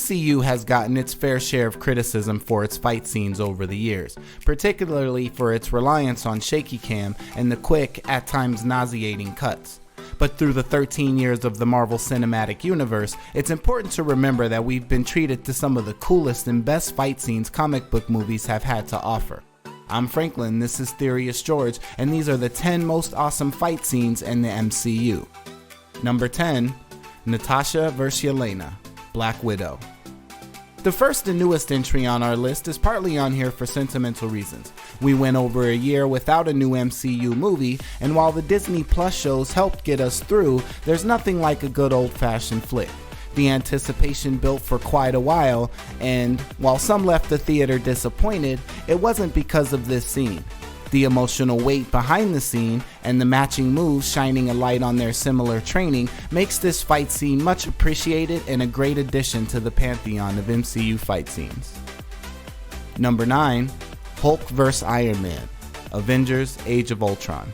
MCU has gotten its fair share of criticism for its fight scenes over the years, particularly for its reliance on shaky cam and the quick, at times nauseating cuts. But through the 13 years of the Marvel Cinematic Universe, it's important to remember that we've been treated to some of the coolest and best fight scenes comic book movies have had to offer. I'm Franklin, this is Theorious George, and these are the 10 most awesome fight scenes in the MCU. Number 10, Natasha vs. Yelena, Black Widow. The first and newest entry on our list is partly on here for sentimental reasons. We went over a year without a new MCU movie, and while the Disney Plus shows helped get us through, there's nothing like a good old-fashioned flick. The anticipation built for quite a while, and while some left the theater disappointed, it wasn't because of this scene. The emotional weight behind the scene and the matching moves shining a light on their similar training makes this fight scene much appreciated and a great addition to the pantheon of MCU fight scenes. Number 9, Hulk vs. Iron Man, Avengers: Age of Ultron.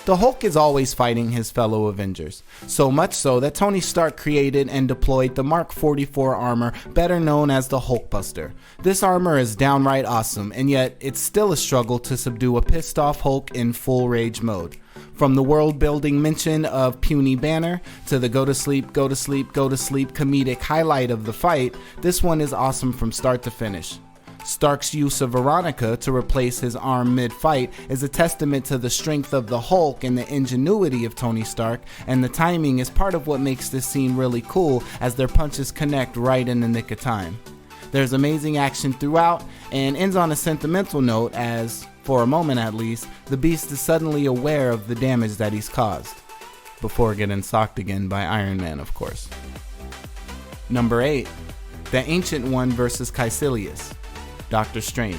The Hulk is always fighting his fellow Avengers, so much so that Tony Stark created and deployed the Mark 44 armor, better known as the Hulkbuster. This armor is downright awesome, and yet it's still a struggle to subdue a pissed off Hulk in full rage mode. From the world building mention of puny Banner to the go to sleep comedic highlight of the fight, this one is awesome from start to finish. Stark's use of Veronica to replace his arm mid-fight is a testament to the strength of the Hulk and the ingenuity of Tony Stark, and the timing is part of what makes this scene really cool as their punches connect right in the nick of time. There's amazing action throughout and ends on a sentimental note as, for a moment at least, the Beast is suddenly aware of the damage that he's caused. Before getting socked again by Iron Man, of course. Number 8, The Ancient One vs. Kaecilius, Doctor Strange.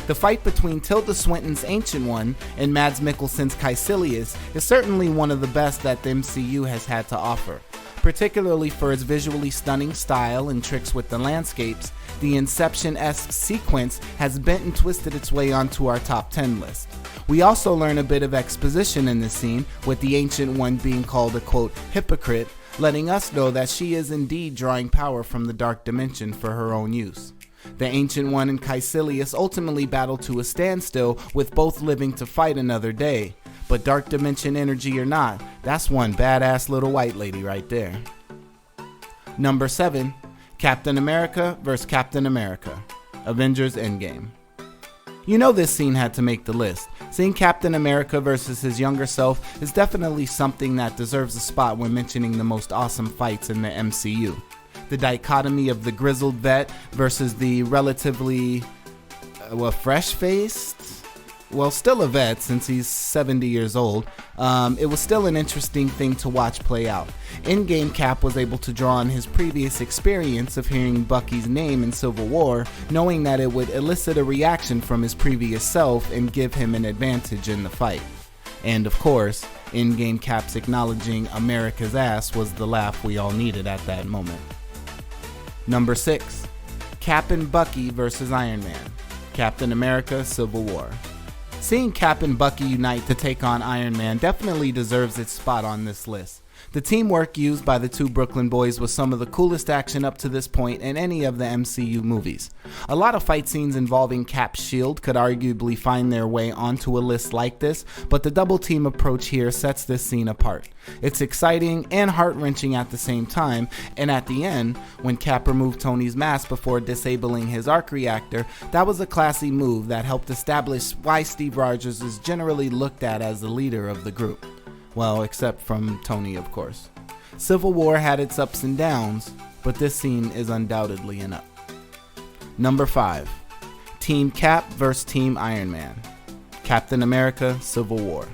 The fight between Tilda Swinton's Ancient One and Mads Mikkelsen's Kaecilius is certainly one of the best that the MCU has had to offer. Particularly for its visually stunning style and tricks with the landscapes, the Inception-esque sequence has bent and twisted its way onto our top 10 list. We also learn a bit of exposition in this scene, with the Ancient One being called a quote, hypocrite, letting us know that she is indeed drawing power from the dark dimension for her own use. The Ancient One and Kaecilius ultimately battle to a standstill, with both living to fight another day. But dark dimension energy or not, that's one badass little white lady right there. Number 7, Captain America vs. Captain America, Avengers: Endgame. You know this scene had to make the list. Seeing Captain America versus his younger self is definitely something that deserves a spot when mentioning the most awesome fights in the MCU. The dichotomy of the grizzled vet versus the relatively, fresh-faced, still a vet since he's 70 years old, it was still an interesting thing to watch play out. In-game Cap was able to draw on his previous experience of hearing Bucky's name in Civil War, knowing that it would elicit a reaction from his previous self and give him an advantage in the fight. And of course, in-game Cap's acknowledging America's ass was the laugh we all needed at that moment. Number 6, Cap and Bucky vs. Iron Man, Captain America: Civil War. Seeing Cap and Bucky unite to take on Iron Man definitely deserves its spot on this list. The teamwork used by the two Brooklyn boys was some of the coolest action up to this point in any of the MCU movies. A lot of fight scenes involving Cap's shield could arguably find their way onto a list like this, but the double team approach here sets this scene apart. It's exciting and heart-wrenching at the same time, and at the end, when Cap removed Tony's mask before disabling his arc reactor, that was a classy move that helped establish why Steve Rogers is generally looked at as the leader of the group. Well, except from Tony, of course. Civil War had its ups and downs, but this scene is undoubtedly an up. Number 5, Team Cap vs. Team Iron Man, Captain America: Civil War.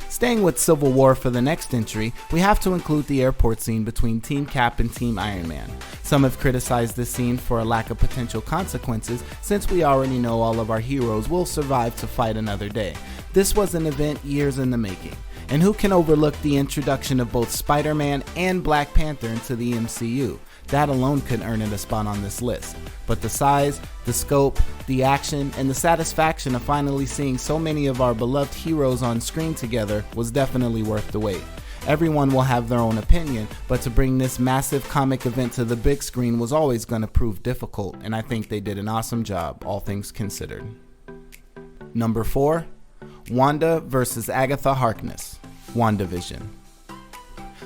Staying with Civil War for the next entry, we have to include the airport scene between Team Cap and Team Iron Man. Some have criticized this scene for a lack of potential consequences, since we already know all of our heroes will survive to fight another day. This was an event years in the making. And who can overlook the introduction of both Spider-Man and Black Panther into the MCU? That alone could earn it a spot on this list. But the size, the scope, the action, and the satisfaction of finally seeing so many of our beloved heroes on screen together was definitely worth the wait. Everyone will have their own opinion, but to bring this massive comic event to the big screen was always going to prove difficult, and I think they did an awesome job, all things considered. Number 4, Wanda versus Agatha Harkness, WandaVision.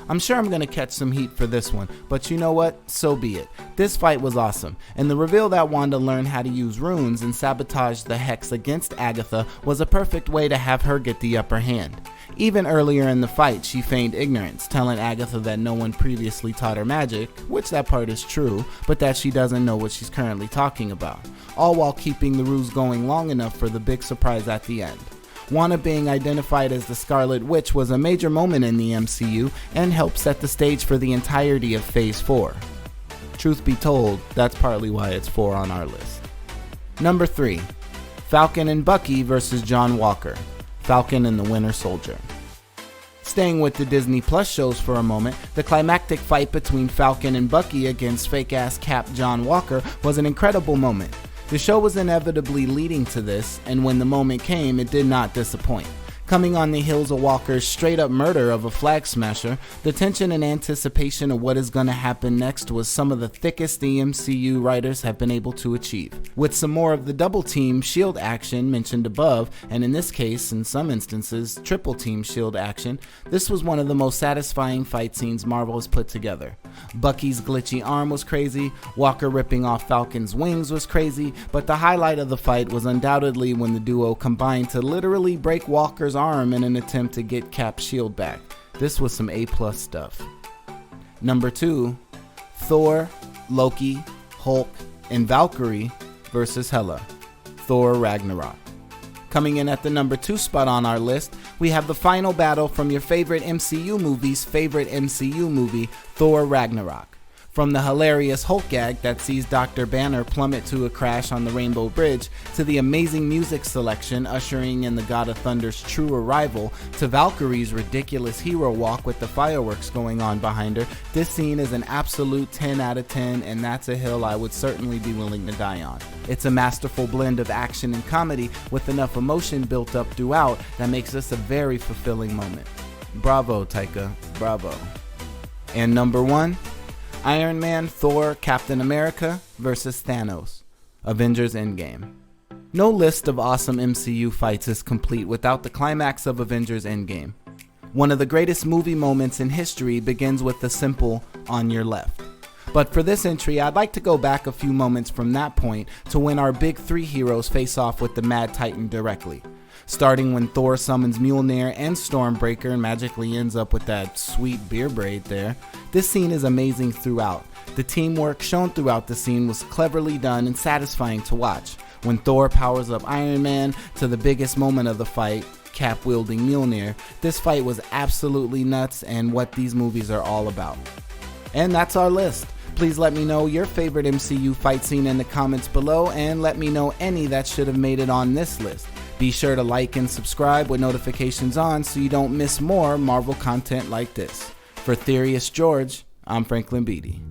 I'm sure I'm going to catch some heat for this one, but you know what? So be it. This fight was awesome, and the reveal that Wanda learned how to use runes and sabotage the Hex against Agatha was a perfect way to have her get the upper hand. Even earlier in the fight, she feigned ignorance, telling Agatha that no one previously taught her magic, which that part is true, but that she doesn't know what she's currently talking about, all while keeping the ruse going long enough for the big surprise at the end. Wanda being identified as the Scarlet Witch was a major moment in the MCU and helped set the stage for the entirety of Phase 4. Truth be told, that's partly why it's 4 on our list. Number 3, Falcon and Bucky versus John Walker, Falcon and the Winter Soldier. Staying with the Disney Plus shows for a moment, the climactic fight between Falcon and Bucky against fake-ass Cap John Walker was an incredible moment. The show was inevitably leading to this, and when the moment came, it did not disappoint. Coming on the heels of Walker's straight-up murder of a flag smasher, the tension and anticipation of what is going to happen next was some of the thickest the MCU writers have been able to achieve. With some more of the double-team shield action mentioned above, and in this case, in some instances, triple-team shield action, this was one of the most satisfying fight scenes Marvel has put together. Bucky's glitchy arm was crazy, Walker ripping off Falcon's wings was crazy, but the highlight of the fight was undoubtedly when the duo combined to literally break Walker's arm in an attempt to get Cap's shield back. This was some A+ stuff. Number 2, Thor, Loki, Hulk, and Valkyrie versus Hela, Thor Ragnarok. Coming in at the number 2 spot on our list, we have the final battle from your favorite MCU movie's favorite MCU movie, Thor Ragnarok. From the hilarious Hulk gag that sees Dr. Banner plummet to a crash on the Rainbow Bridge, to the amazing music selection ushering in the God of Thunder's true arrival, to Valkyrie's ridiculous hero walk with the fireworks going on behind her, this scene is an absolute 10 out of 10, and that's a hill I would certainly be willing to die on. It's a masterful blend of action and comedy with enough emotion built up throughout that makes this a very fulfilling moment. Bravo, Taika, bravo. And number 1, Iron Man, Thor, Captain America versus Thanos, Avengers Endgame. No list of awesome MCU fights is complete without the climax of Avengers Endgame. One of the greatest movie moments in history begins with the simple, on your left. But for this entry, I'd like to go back a few moments from that point to when our big 3 heroes face off with the Mad Titan directly. Starting when Thor summons Mjolnir and Stormbreaker and magically ends up with that sweet beer braid there. This scene is amazing throughout. The teamwork shown throughout the scene was cleverly done and satisfying to watch. When Thor powers up Iron Man to the biggest moment of the fight, Cap wielding Mjolnir, this fight was absolutely nuts and what these movies are all about. And that's our list. Please let me know your favorite MCU fight scene in the comments below, and let me know any that should have made it on this list. Be sure to like and subscribe with notifications on so you don't miss more Marvel content like this. For Theorius George, I'm Franklin Beatty.